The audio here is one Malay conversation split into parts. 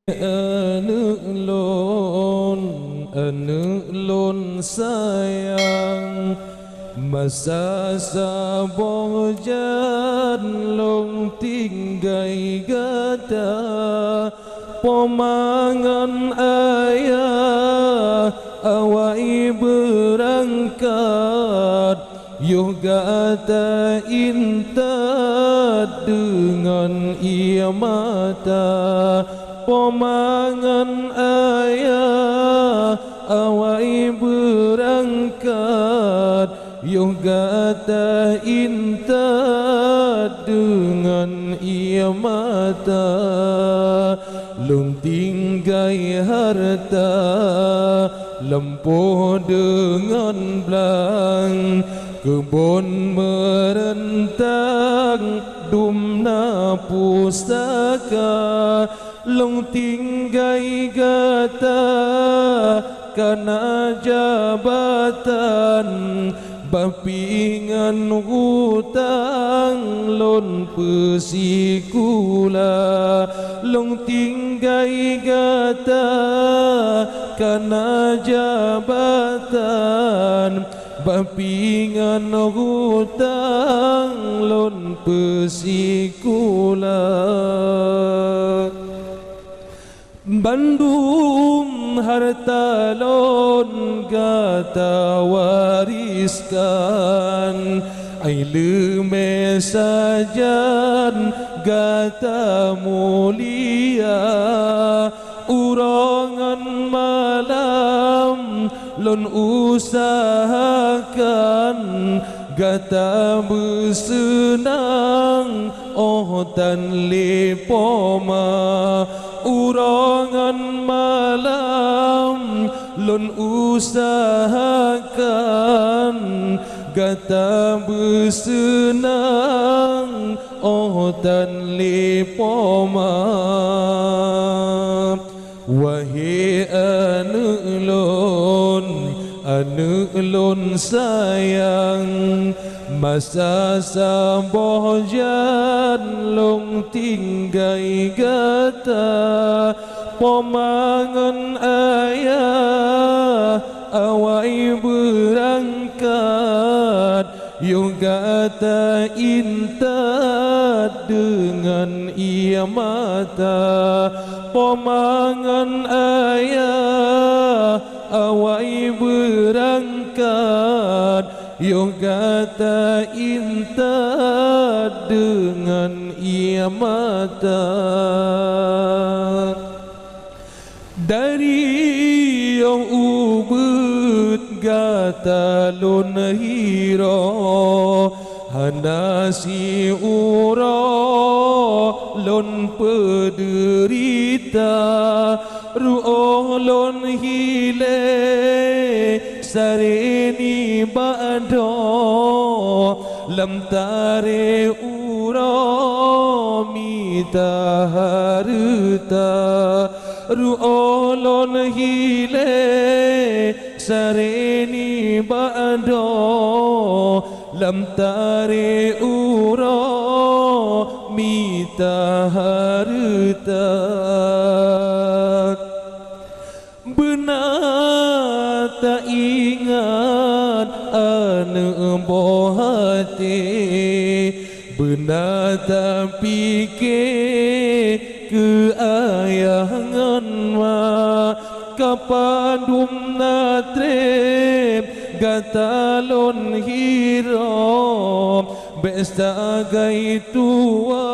Anu lon sayang masa saboh jan long tinggai gata pomangan ayah awai berangkat yoga ta inta dengan ia mata pomangan ayah awai berangkat yoga ta inta dengan ia mata lung tinggai harta lempuh dengan belang kebun merentang dumna pustaka long tinggai gata kana jabatan bapingan hutang lon pesikula long tinggai gata kana jabatan bapingan hutang lon pesikula Bandung harta lon gata wariskan ai leme sajan gata mulia urangan malam lon usahakan gata bersenang oh tan lepoma urangan malam lon usahakan gata bersenang oh tan lepoma wahai anu lon sayang masa saboh jan long tinggai gata pomangan ayah awai berangkat yoga ta inta dengan ia mata pomangan ayah awai berangkat yoga ta inta dengan ia mata dari yang ubud gata lon hiro hanasi uro lon pederita ru'oh lon hile sareni bado lam tare uro mita harta ru'oh lon hile sareni bado lam tare uro mita harta benar tak ingat anu bohati benar tak fikir ke ayahan ma kapadum natrep gatalon hirom bestagai tua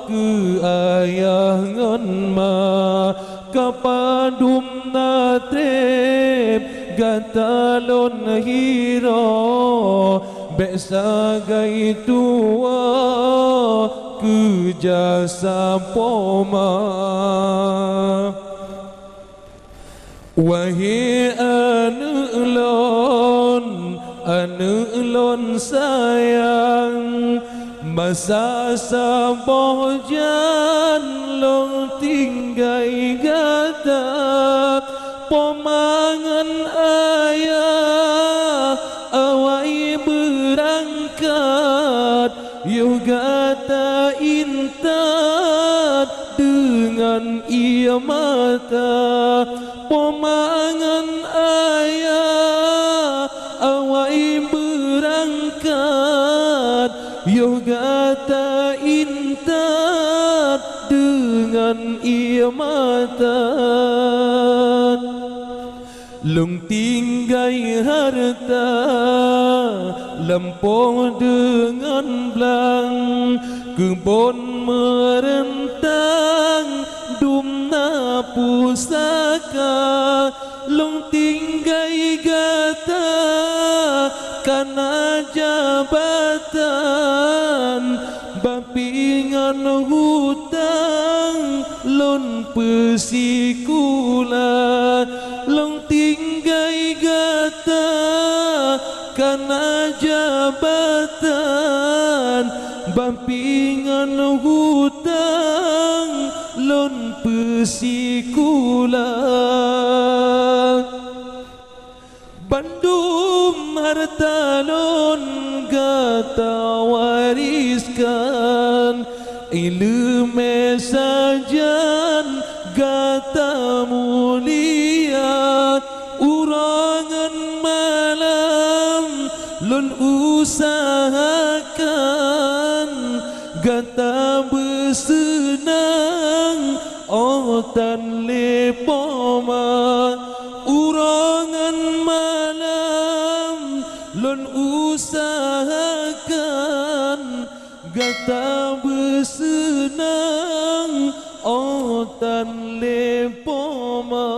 ke ayahan ma kapadum natrep gatalon hiro besagai tua ke jasa poma wahai anu lon sayang masa saboh jan long tinggai gata pomangan ayah awai berangkat yoga ta intat dengan dengan ia mata pemangan ayah awai berangkat yoga ta intat dengan ia mata lung tinggai harta lempong dengan belang kebun merentang dumna pusaka lung tinggai gata kana jabatan bapingan hutang lon pesikula long tinggai gata kana jabatan bapingan hutang lon pesikula Bandung harta lon gata wariskan ilmu sajan gata mulia urangan malam lon usahakan gata bersenang otan lepoma urangan malam lon usahakan gata bersenang otan lepoma